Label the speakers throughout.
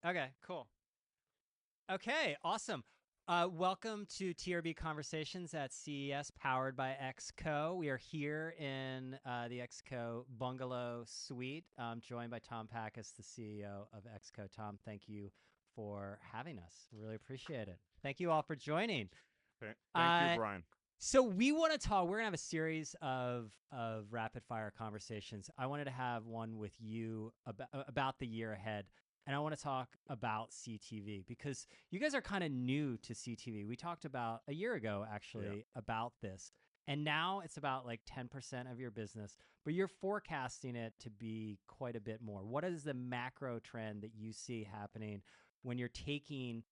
Speaker 1: Okay, cool. Okay, awesome. Welcome to TRB Conversations at CES, powered by XCO. We are here in the XCO Bungalow Suite, joined by Tom Pachys, the CEO of XCO. Tom, thank you for having us. Really appreciate it. Thank you all for joining.
Speaker 2: Thank you,
Speaker 1: Uh,
Speaker 2: Brian.
Speaker 1: so we want to talk. We're gonna have a series of rapid fire conversations. I wanted to have one with you about the year ahead, and I want to talk about CTV because you guys are kind of new to CTV. We talked about a year ago
Speaker 2: Yeah.
Speaker 1: actually about this, and now it's about like 10% of your business, but you're forecasting it to be quite a bit more. What is the macro trend that you see happening when you're taking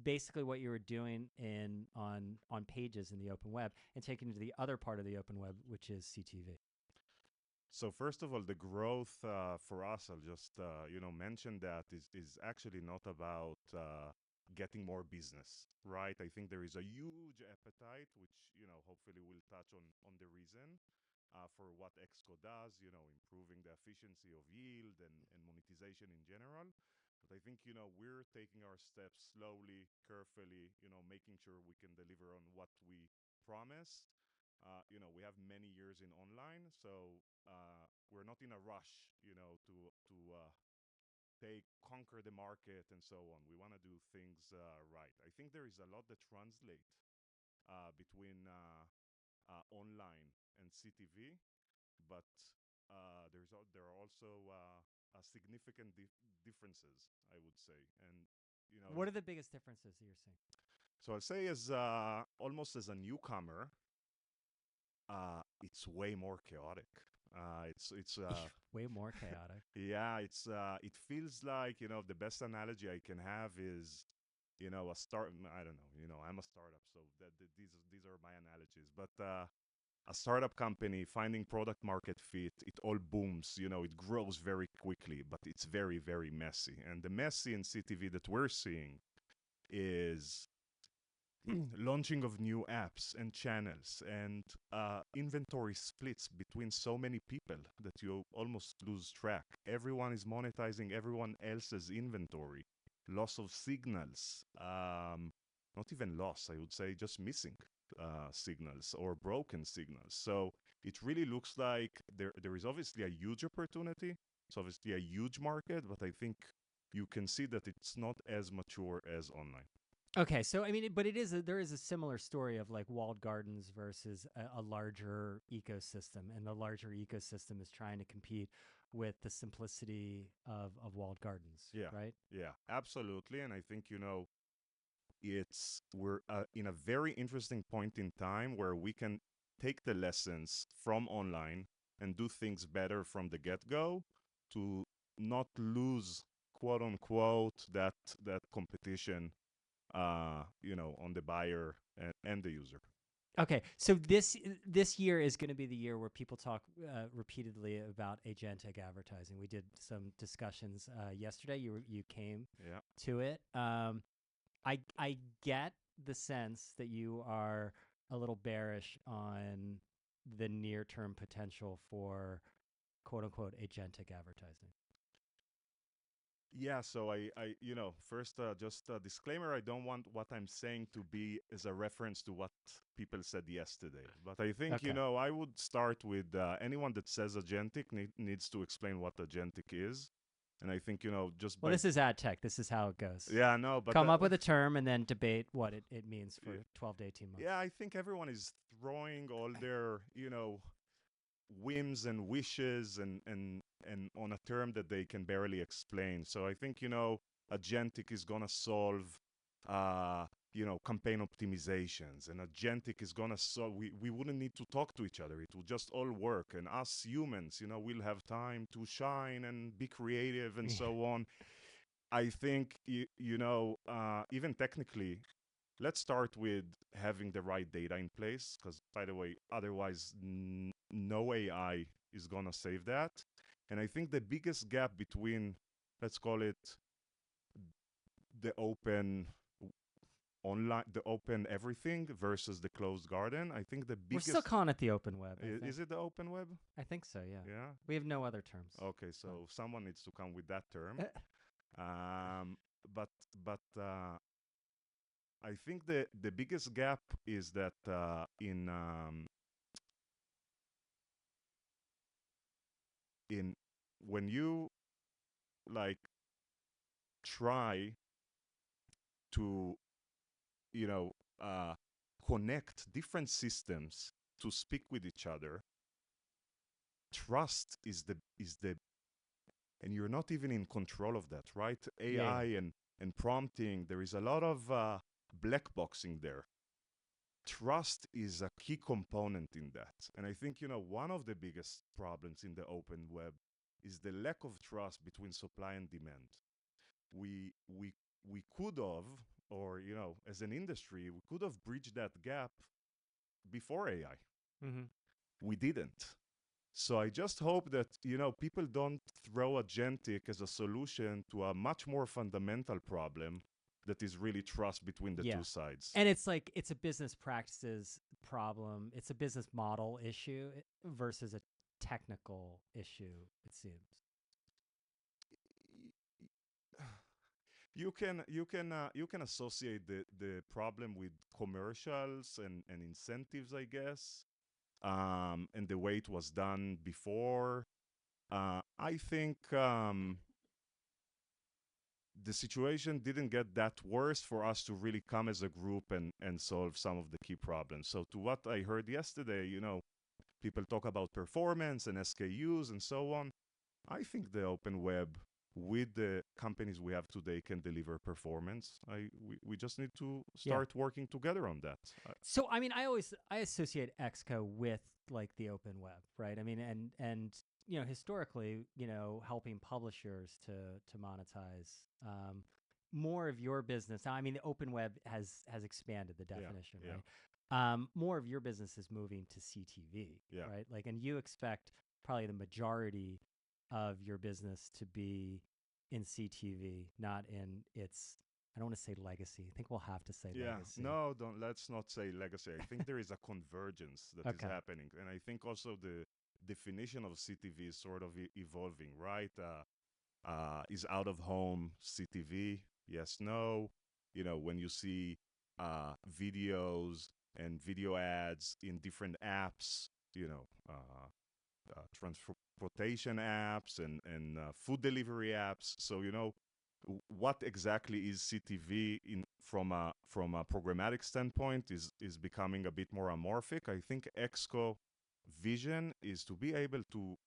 Speaker 1: basically what you were doing on pages in the open web and taking it to the other part of the open web, which is CTV?
Speaker 2: So first of all, the growth for us, I'll just mention that is actually not about getting more business, right? I think there is a huge appetite, which hopefully we'll touch on the reason for what Exco does, improving the efficiency of yield and monetization in general. But I think we're taking our steps slowly, carefully, making sure we can deliver on what we promise. We have many years in online, so we're not in a rush, to take conquer the market and so on. We want to do things right. I think there is a lot that translate between online and CTV, but there are also significant differences, I would say, and
Speaker 1: What are the biggest differences that you're seeing?
Speaker 2: so I'll say as almost as a newcomer, it's way more chaotic. It's
Speaker 1: Way more chaotic.
Speaker 2: yeah, it feels like the best analogy I can have is a start. I don't know. I'm a startup, so these are my analogies. But a startup company finding product market fit, it all booms. It grows very quickly, but it's very very messy. And the messy in CTV that we're seeing is launching of new apps and channels and inventory splits between so many people that you almost lose track. Everyone is monetizing everyone else's inventory. Loss of signals, not even loss, I would say just missing signals or broken signals. So it really looks like there is obviously a huge opportunity. It's obviously a huge market, but I think you can see that it's not as mature as online.
Speaker 1: Okay, so I mean, but there is a similar story of like walled gardens versus a larger ecosystem, and the larger ecosystem is trying to compete with the simplicity of walled gardens,
Speaker 2: Yeah,
Speaker 1: right?
Speaker 2: yeah, absolutely. And I think, we're in a very interesting point in time where we can take the lessons from online and do things better from the get-go to not lose, quote unquote, that competition, on the buyer and the user.
Speaker 1: Okay, so this year is going to be the year where people talk repeatedly about agentic advertising. We did some discussions yesterday. You came
Speaker 2: Yeah.
Speaker 1: to it. I get the sense that you are a little bearish on the near term potential for quote unquote agentic advertising.
Speaker 2: Yeah, so first, just a disclaimer, I don't want what I'm saying to be as a reference to what people said yesterday. But I think,
Speaker 1: Okay.
Speaker 2: I would start with anyone that says agentic needs to explain what agentic is. And I think, just
Speaker 1: Well,
Speaker 2: by,
Speaker 1: this is ad tech. This is how it goes.
Speaker 2: yeah, no, but
Speaker 1: Come up with a term and then debate what it means
Speaker 2: yeah,
Speaker 1: for 12 to 18 months.
Speaker 2: yeah, I think everyone is throwing all their, whims and wishes and on a term that they can barely explain. So I think agentic is gonna solve campaign optimizations, and agentic is gonna solve. We wouldn't need to talk to each other. It will just all work, and us humans, we'll have time to shine and be creative and so on. I think even technically, let's start with having the right data in place, because, by the way, otherwise, no AI is going to save that. And I think the biggest gap between, let's call it, the open online, the open everything versus the closed garden, I think the
Speaker 1: We're still
Speaker 2: biggest.
Speaker 1: calling it the open web, I think.
Speaker 2: Is it the open web?
Speaker 1: I think so, yeah.
Speaker 2: Yeah.
Speaker 1: We have no other terms.
Speaker 2: Okay, so someone needs to come with that term. but I think the biggest gap is that in when you like try to you know uh, connect different systems to speak with each other, trust is the and you're not even in control of that, right?
Speaker 1: Yeah.
Speaker 2: AI and prompting, there is a lot of black boxing there. Trust is a key component in that. And I think, one of the biggest problems in the open web is the lack of trust between supply and demand. We could have, or as an industry, we could have bridged that gap before AI.
Speaker 1: Mm-hmm.
Speaker 2: We didn't. So I just hope that people don't throw agentic as a solution to a much more fundamental problem that is really trust between the
Speaker 1: Yeah.
Speaker 2: two sides.
Speaker 1: And it's like it's a business practices problem. It's a business model issue versus a technical issue, it seems.
Speaker 2: You can associate the problem with commercials and incentives, I guess, and the way it was done before. I think the situation didn't get that worse for us to really come as a group and solve some of the key problems. So to what I heard yesterday, people talk about performance and SKUs and so on. I think the open web with the companies we have today can deliver performance. We just need to
Speaker 1: Yeah.
Speaker 2: start working together on that.
Speaker 1: So I mean, I associate Xcode with like the open web, right? I mean, and historically, helping publishers to monetize more of your business. Now, I mean, the open web has expanded the definition,
Speaker 2: yeah.
Speaker 1: right? More of your business is moving to CTV,
Speaker 2: Yeah.
Speaker 1: right? Like, and you expect probably the majority of your business to be in CTV, not in its, I don't want to say legacy. I think we'll have to say legacy.
Speaker 2: No, don't. Let's not say legacy. I think there is a convergence that is
Speaker 1: Okay.
Speaker 2: happening, and I think also the definition of CTV is sort of evolving, right? Is out of home CTV? Yes, no. When you see videos and video ads in different apps, transportation apps and food delivery apps. So what exactly is CTV in from a programmatic standpoint is becoming a bit more amorphic. I think Exco vision is to be able to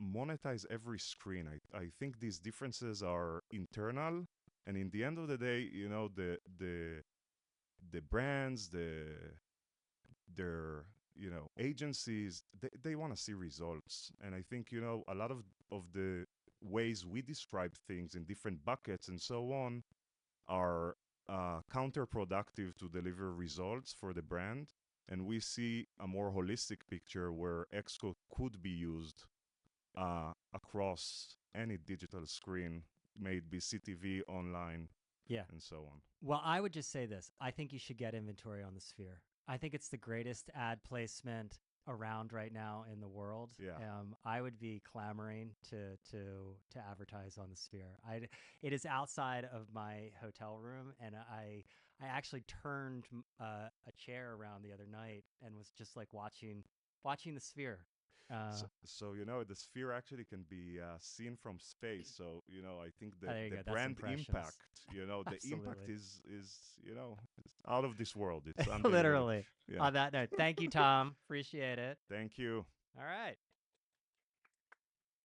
Speaker 2: monetize every screen. I think these differences are internal, and in the end of the day, the brands, their agencies, they want to see results. And I think a lot of the ways we describe things in different buckets and so on are counterproductive to deliver results for the brand. And we see a more holistic picture where Xcode could be used across any digital screen, may it be CTV, online,
Speaker 1: Yeah.
Speaker 2: and so on.
Speaker 1: Well, I would just say this. I think you should get inventory on the Sphere. I think it's the greatest ad placement around right now in the world.
Speaker 2: Yeah.
Speaker 1: I would be clamoring to advertise on the Sphere. It is outside of my hotel room, and I actually turned a chair around the other night and was just like watching the Sphere.
Speaker 2: So the sphere actually can be seen from space. So I think
Speaker 1: There you
Speaker 2: the
Speaker 1: go. That's
Speaker 2: brand
Speaker 1: impressions.
Speaker 2: impact, the impact
Speaker 1: Absolutely.
Speaker 2: is it's out of this world. It's unbelievable.
Speaker 1: Literally.
Speaker 2: Yeah.
Speaker 1: On that note, thank you, Tom. Appreciate it.
Speaker 2: Thank you.
Speaker 1: All right.